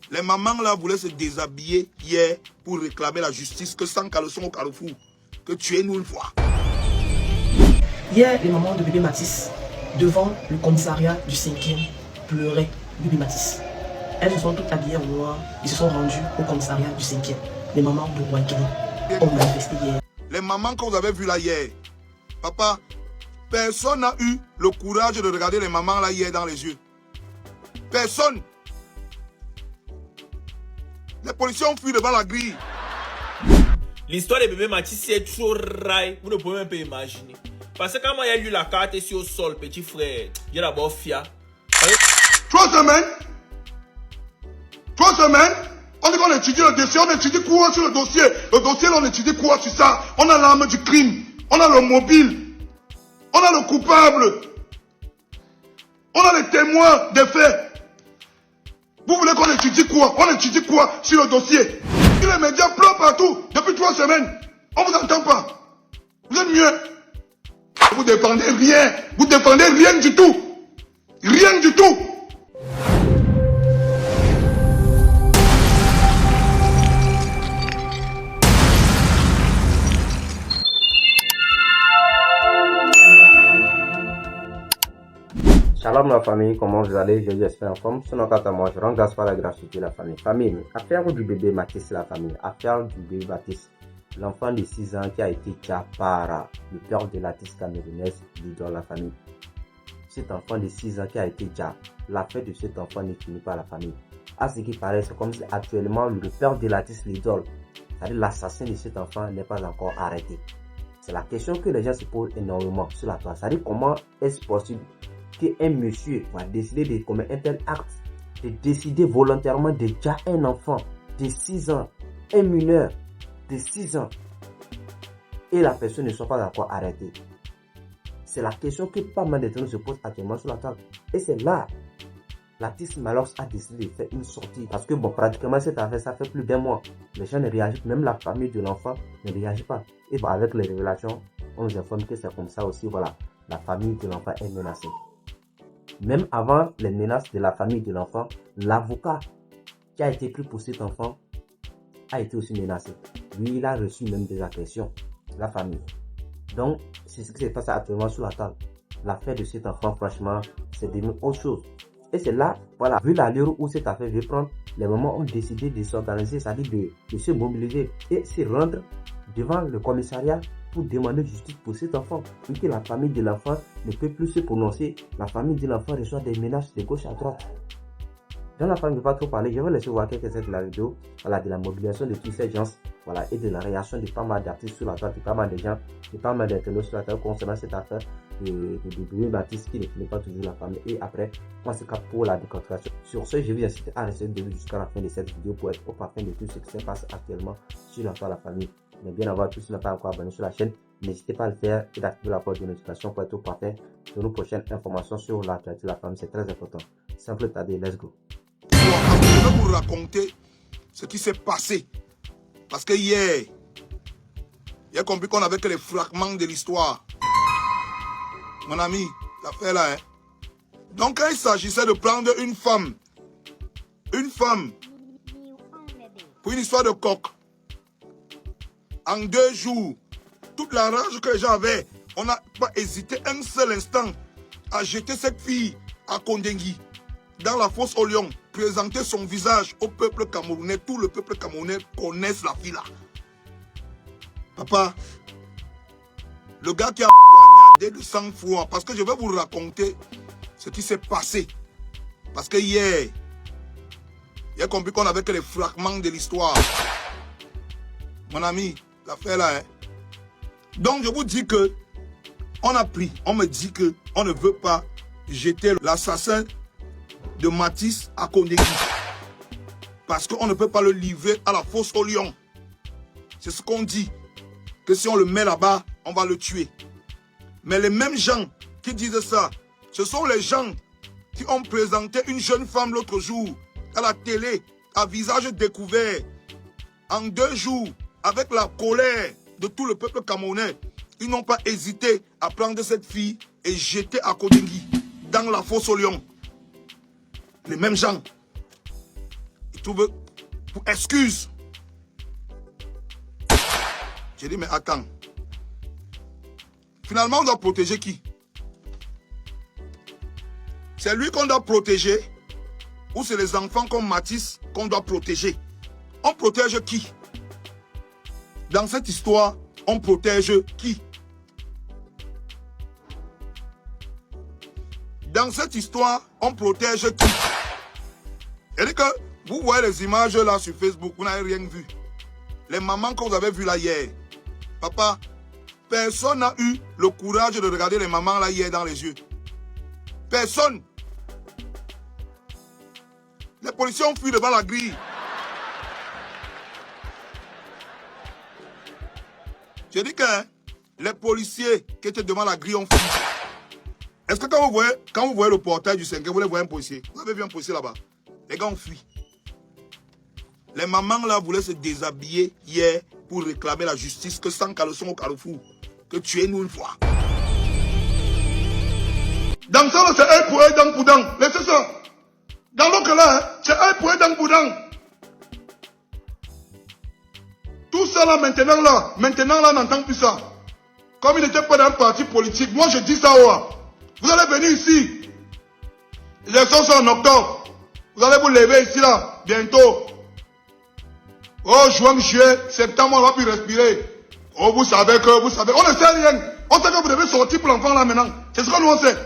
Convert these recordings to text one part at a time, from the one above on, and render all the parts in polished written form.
Les mamans là voulaient se déshabiller hier pour réclamer la justice que sans caleçon au carrefour, que tuez-nous une fois. Hier, les mamans de bébé Mathis, devant le commissariat du 5e, pleuraient bébé Mathis. Elles se sont toutes habillées en noir et se sont rendues au commissariat du 5e. Les mamans de Wankini ont manifesté hier. Les mamans que vous avez vues là hier, papa, personne n'a eu le courage de regarder les mamans là hier dans les yeux. Personne. Les policiers ont fui devant la grille. L'histoire de bébé Mathis est trop raille, vous ne pouvez même pas imaginer. Parce que quand moi j'ai lu la carte ici au sol, petit frère, j'ai d'abord fier. 3 semaines. 3 semaines. On dit qu'on étudie le dossier, on étudie quoi sur le dossier. Le dossier, on étudie quoi sur ça. On a l'arme du crime, on a le mobile, on a le coupable, on a les témoins des faits. Vous voulez qu'on étudie quoi? On étudie quoi sur le dossier? Et les médias pleurent partout depuis 3 semaines. On vous entend pas. Vous êtes mieux. Vous défendez rien. Vous défendez rien du tout. Rien du tout. Shalom la famille, comment vous allez? J'espère en forme. Sinon, quant à moi, je rends grâce par la grâce de la famille. Famille, affaire du bébé Mathis, la famille. Affaire du bébé Mathis, l'enfant de 6 ans qui a été tué par le père de l'artiste camerounaise, dans la famille. Cet enfant de 6 ans qui a été tué, l'affaire de cet enfant n'est finie pas la famille. À ce qui paraît, c'est comme si actuellement le père de l'artiste, l'idole, c'est-à-dire l'assassin de cet enfant, n'est pas encore arrêté. C'est la question que les gens se posent énormément sur la toile. C'est-à-dire comment est-ce possible qu'un monsieur va décider de commettre un tel acte, de décider volontairement de tuer un enfant de 6 ans, un mineur de 6 ans, et la personne ne soit pas encore arrêtée. C'est la question que pas mal de gens se posent actuellement sur la table. Et c'est là, l'artiste Malox a décidé de faire une sortie. Parce que bon, pratiquement cette affaire, ça fait plus d'1 mois. Les gens ne réagissent pas, même la famille de l'enfant ne réagit pas. Et bon, avec les révélations, on nous informe que c'est comme ça aussi, voilà, la famille de l'enfant est menacée. Même avant les menaces de la famille de l'enfant, l'avocat qui a été pris pour cet enfant a été aussi menacé. Lui, il a reçu même des agressions de la famille. Donc, c'est ce qui se passe actuellement sur la table. L'affaire de cet enfant, franchement, c'est devenu autre chose. Et c'est là, voilà, vu l'allure où cette affaire veut prendre, les mamans ont décidé de s'organiser, c'est-à-dire de se mobiliser et se rendre devant le commissariat pour demander justice pour cet enfant. Vu que la famille de l'enfant ne peut plus se prononcer, la famille de l'enfant reçoit des menaces de gauche à droite. Dans la famille, je ne vais pas trop parler, je vais laisser voir quelques extraits de la vidéo, voilà, de la mobilisation de tous ces gens, voilà, et de la réaction de pas mal d'artistes sur la table, de pas mal de gens, de pas mal d'internautes sur la table concernant cette affaire de bébé Baptiste qui ne finit pas toujours la famille. Et après, moi c'est cap pour la décortication. Sur ce, je vous incite à rester de jusqu'à la fin de cette vidéo pour être au parfum de tout ce qui se passe actuellement sur l'enfant de la famille. Mais bien avoir tous, si vous n'êtes pas encore abonné sur la chaîne, n'hésitez pas à le faire et d'activer la porte de notification pour être au parfum de nos prochaines informations sur l'actualité de la famille. C'est très important. Sans plus tarder, let's go. Je vais vous raconter ce qui s'est passé. Parce que hier, il a compris qu'on avait que les fragments de l'histoire. Mon ami, l'affaire là, hein. Donc quand il s'agissait de prendre une femme, pour une histoire de coq, en 2 jours, toute la rage que les gens avaient, on n'a pas hésité un seul instant à jeter cette fille à Kondengui, dans la fosse au lion, présenter son visage au peuple camerounais. Tout le peuple camerounais connaisse la fille là. Papa, le gars qui a poignardé de sang-froid, parce que je vais vous raconter ce qui s'est passé. Parce que hier, il a compris qu'on avait que les fragments de l'histoire. Mon ami, l'affaire là, hein. Donc je vous dis que, on me dit que on ne veut pas jeter l'assassin de Mathis à Kondengui. Parce qu'on ne peut pas le livrer à la fosse au lion. C'est ce qu'on dit. Que si on le met là-bas, on va le tuer. Mais les mêmes gens qui disent ça, ce sont les gens qui ont présenté une jeune femme l'autre jour à la télé, à visage découvert. En 2 jours, avec la colère de tout le peuple camerounais, ils n'ont pas hésité à prendre cette fille et jeter à Kondengui, dans la fosse au lion. Les mêmes gens. trouve pour excuse. J'ai dit, mais attends. Finalement, on doit protéger qui? C'est lui qu'on doit protéger ou c'est les enfants comme Mathis qu'on doit protéger? On protège qui? Dans cette histoire, on protège qui? Dans cette histoire, on protège qui? C'est-à-dire que vous voyez les images là sur Facebook, vous n'avez rien vu. Les mamans que vous avez vues là hier. Papa, personne n'a eu le courage de regarder les mamans là hier dans les yeux. Personne. Les policiers ont fui devant la grille. J'ai dit que les policiers qui étaient devant la grille ont fui. Est-ce que quand vous voyez le portail du 5e, vous voyez un policier? Vous avez vu un policier là-bas? Les gars ont fui. Les mamans là voulaient se déshabiller hier pour réclamer la justice que sans caleçon au Carrefour, que tuez-nous une fois. Dans ça, c'est un pour un, dang pour dang. Laissez ça. Dans l'autre là, c'est un pour un, dang pour dang. Tout ça là, maintenant là, on n'entend plus ça. Comme il n'était pas dans un parti politique, moi je dis ça, vous allez venir ici. Les élections sont en octobre. Vous allez vous lever ici là, bientôt. Oh, juin, juillet, septembre, on va plus respirer. Oh, vous savez, on ne sait rien. On sait que vous devez sortir pour l'enfant là maintenant. C'est ce que nous on sait.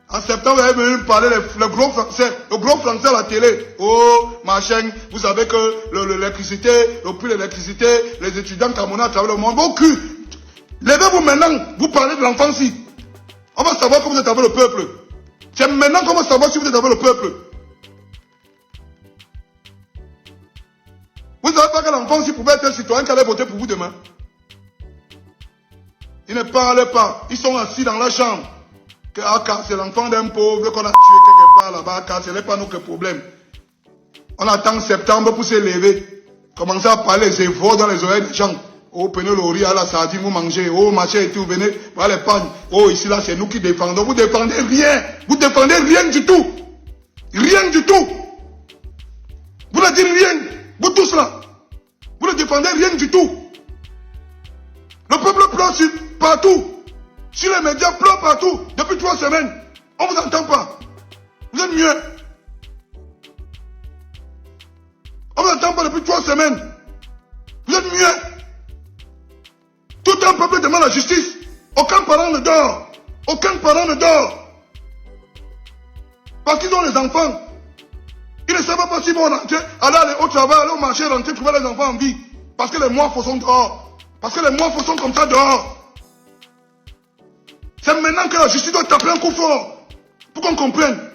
En septembre, vous allez venir parler le gros français à la télé. Oh, machin, vous savez que l'électricité, le prix de l'électricité, les étudiants camerounais à travers le monde, vos culs. Levez-vous maintenant, vous parlez de l'enfant ici. On va savoir que vous êtes avec le peuple. C'est maintenant qu'on va savoir si vous êtes avec le peuple. Vous ne savez pas que l'enfant ici pouvait être un citoyen qui allait voter pour vous demain. Ils ne parlent pas. Ils sont assis dans la chambre. C'est l'enfant d'un pauvre qu'on a tué quelque part là-bas. Ce n'est pas notre problème. On attend septembre pour se lever. Commencez à parler les efforts dans les oreilles des gens. Oh, prenez le riz à la sardine, vous mangez. Oh, machin et tout, venez, voilà les pagnes. Oh, ici là, c'est nous qui défendons. Vous défendez rien. Vous défendez rien du tout. Rien du tout. Vous ne dites rien. Vous tous là. Vous ne défendez rien du tout. Le peuple pleure partout. Sur les médias, pleure partout. Depuis 3 semaines. On ne vous entend pas. Vous êtes mieux. On ne vous entend pas depuis 3 semaines. Vous êtes mieux. Tout un peuple demande la justice. Aucun parent ne dort. Aucun parent ne dort. Parce qu'ils ont les enfants. Ils ne savent pas s'ils vont rentrer, aller au travail, aller au marché, rentrer, trouver les enfants en vie. Parce que les mois sont dehors. Parce que les mois sont comme ça dehors. C'est maintenant que la justice doit taper un coup fort. Pour qu'on comprenne.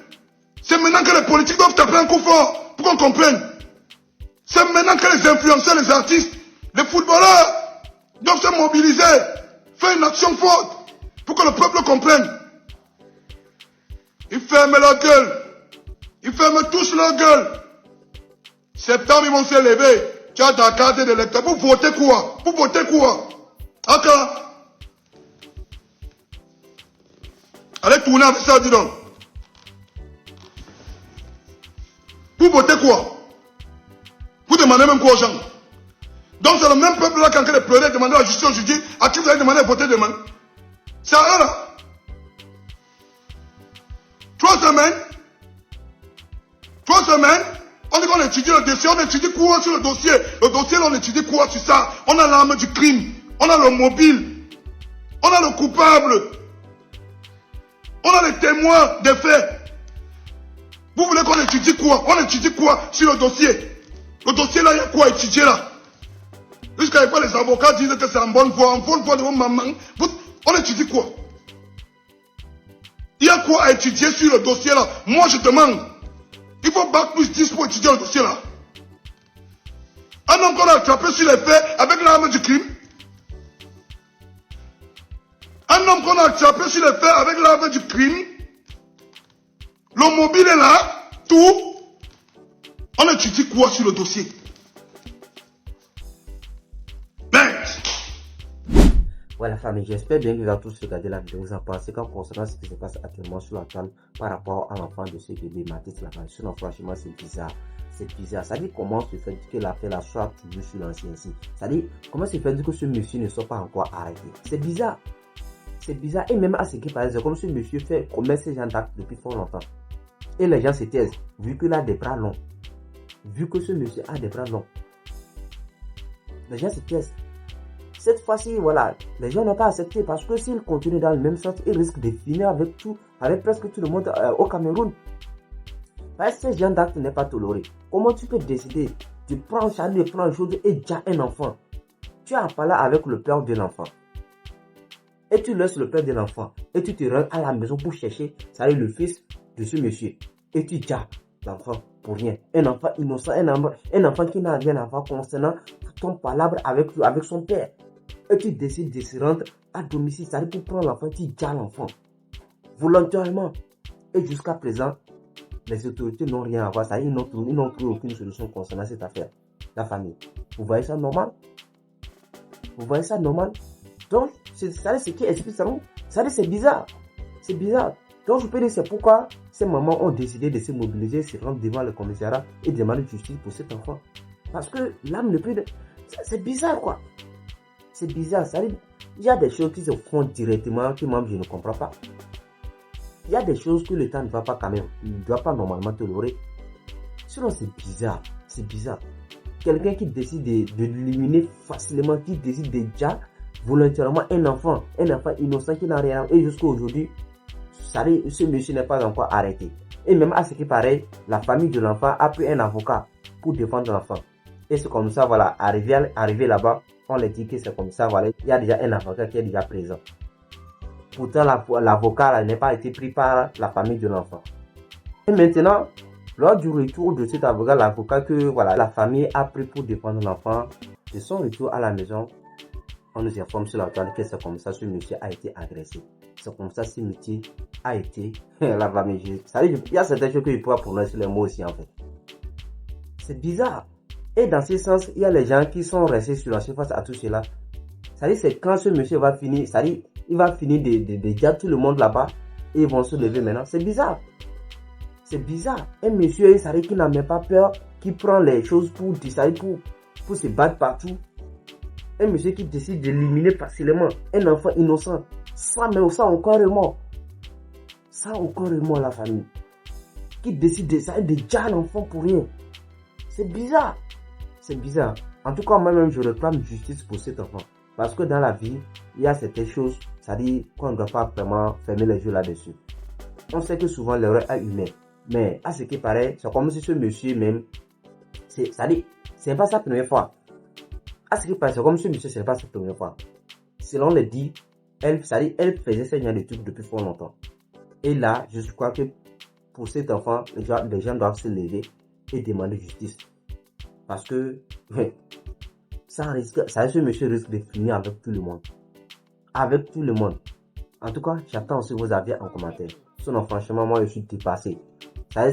C'est maintenant que les politiques doivent taper un coup fort. Pour qu'on comprenne. C'est maintenant que les influenceurs, les artistes, les footballeurs doivent se mobiliser. Faire une action forte. Pour que le peuple comprenne. Ils ferment leur gueule. Ils ferment tous leur gueule. Septembre, ils vont se lever. Tu as ta carte d'électeur. Vous votez quoi? Vous votez quoi? Encore. Allez tourner avec ça, dis donc. Vous votez quoi? Vous demandez même quoi aux gens? Donc c'est le même peuple là qui est en train de pleurer, demander la justice aujourd'hui. À qui vous allez demander de voter demain? C'est à eux là. 3 semaines. 3 semaines. On dit qu'on étudie le dossier. On étudie quoi sur le dossier? Le dossier là, on étudie quoi sur ça? On a l'arme du crime. On a le mobile. On a le coupable. On a les témoins des faits. Vous voulez qu'on étudie quoi? On étudie quoi sur le dossier? Le dossier là, il y a quoi à étudier là? Jusqu'à l'époque, les avocats disent que c'est en bonne voie de vos mamans. On étudie quoi? Il y a quoi à étudier sur le dossier là? Moi je demande. Il faut bac plus 10 pour étudier le dossier là. Un homme qu'on a attrapé sur les faits avec l'arme du crime. Un homme qu'on a attrapé sur les faits avec l'arme du crime. Le mobile est là. Tout. On étudie quoi sur le dossier? Voilà. Voilà, famille, j'espère bien que vous avez tous regardé la vidéo. Vous en pensez quoi concernant ce qui se passe actuellement sur la toile par rapport à l'enfant de ce bébé Mathis là-bas. Sinon, franchement, c'est bizarre. C'est bizarre. Ça dit comment se fait que l'affaire la soit toujours sur l'ancien ici. Ça dit comment se fait que ce monsieur ne soit pas encore arrêté. C'est bizarre. C'est bizarre. Et même à ce qui paraît, c'est comme ce monsieur fait commettre ces gens d'actes depuis fort longtemps. Et les gens se taisent, vu qu'il a des bras longs. Vu que ce monsieur a des bras longs. Les gens se taisent. Cette fois-ci, voilà, les gens n'ont pas accepté parce que s'ils continuent dans le même sens, ils risquent de finir avec presque tout le monde au Cameroun. Parce que ce genre d'acte n'est pas toléré. Comment tu peux décider de prendre une chose et déjà un enfant? Tu as parlé avec le père de l'enfant. Et tu laisses le père de l'enfant. Et tu te rends à la maison pour chercher, ça est le fils de ce monsieur. Et tu déjà l'enfant pour rien. Un enfant innocent, un enfant qui n'a rien à voir concernant ton palabre avec son père. Et tu décides de se rendre à domicile, c'est-à-dire pour prendre l'enfant, tu dis à l'enfant, volontairement. Et jusqu'à présent, les autorités n'ont rien à voir, ça, ils n'ont trouvé aucune solution concernant cette affaire. La famille. Vous voyez ça normal? Vous voyez ça normal? Donc, c'est ce qui explique ça. Ça, c'est bizarre. C'est bizarre. Donc, je peux dire c'est pourquoi ces mamans ont décidé de se mobiliser, se rendre devant le commissariat et demander justice pour cet enfant. Parce que l'âme ne peut... C'est bizarre, quoi. C'est bizarre, ça veut dire, il y a des choses qui se font directement que moi je ne comprends pas. Il y a des choses que l'État ne va pas quand même, il ne doit pas normalement tolérer. Sinon c'est bizarre, c'est bizarre. Quelqu'un qui décide de l'éliminer facilement, qui décide déjà volontairement un enfant innocent qui n'a rien, et jusqu'à aujourd'hui, ce monsieur n'est pas encore arrêté. Et même à ce qui paraît, la famille de l'enfant a pris un avocat pour défendre l'enfant. Et c'est comme ça, voilà, arrivé là-bas, on leur dit que c'est comme ça, voilà, il y a déjà un avocat qui est déjà présent. Pourtant, l'avocat n'est pas été pris par la famille de l'enfant. Et maintenant, lors du retour de cet avocat, l'avocat que voilà, la famille a pris pour défendre l'enfant, de son retour à la maison, on nous informe sur la toile que c'est comme ça ce monsieur a été agressé. C'est comme ça ce monsieur a été la famille. Il y a certaines choses que je pourrais prononcer les mots aussi en fait. C'est bizarre. Et dans ce sens, il y a les gens qui sont restés sur la surface à tout cela. C'est-à-dire, c'est quand ce monsieur va finir, c'est-à-dire, il va finir de dire tout le monde là-bas et ils vont se lever maintenant. C'est bizarre. C'est bizarre. Un monsieur, c'est-à-dire, qui n'a même pas peur, qui prend les choses pour se battre partout. Un monsieur qui décide d'éliminer facilement un enfant innocent, sans encore remords. Sans encore remords, la famille. Qui décide de dire l'enfant pour rien. C'est bizarre. C'est bizarre. En tout cas, moi-même, je réclame justice pour cet enfant. Parce que dans la vie, il y a certaines choses, ça dit qu'on ne doit pas vraiment fermer les yeux là-dessus. On sait que souvent l'erreur est humaine. Mais à ce qui paraît, c'est comme si ce monsieur même, c'est pas sa première fois. À ce qui paraît, c'est comme si ce monsieur, c'est pas sa première fois. Selon les dits, elle faisait ce genre de trucs depuis fort longtemps. Et là, je crois que pour cet enfant, les gens doivent se lever et demander justice. Parce que ce monsieur risque de finir avec tout le monde. Avec tout le monde. En tout cas, j'attends aussi vos avis en commentaire. Sinon, franchement, moi, je suis dépassé.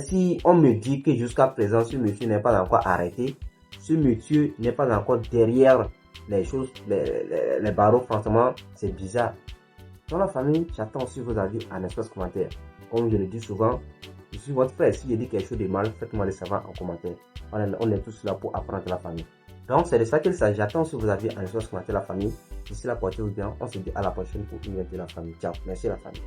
Si on me dit que jusqu'à présent, ce monsieur n'est pas encore arrêté, ce monsieur n'est pas encore derrière les choses, les barreaux, franchement, c'est bizarre. Dans la famille, j'attends aussi vos avis en espace commentaire. Comme je le dis souvent, je suis votre frère. Si je dis quelque chose de mal, faites-moi le savoir en commentaire. On est tous là pour apprendre la famille. Donc, c'est de ça qu'il s'agit. J'attends si vous avez un espace commentaire la famille. D'ici là, portez-vous bien. On se dit à la prochaine pour une vidéo de la famille. Ciao. Merci la famille.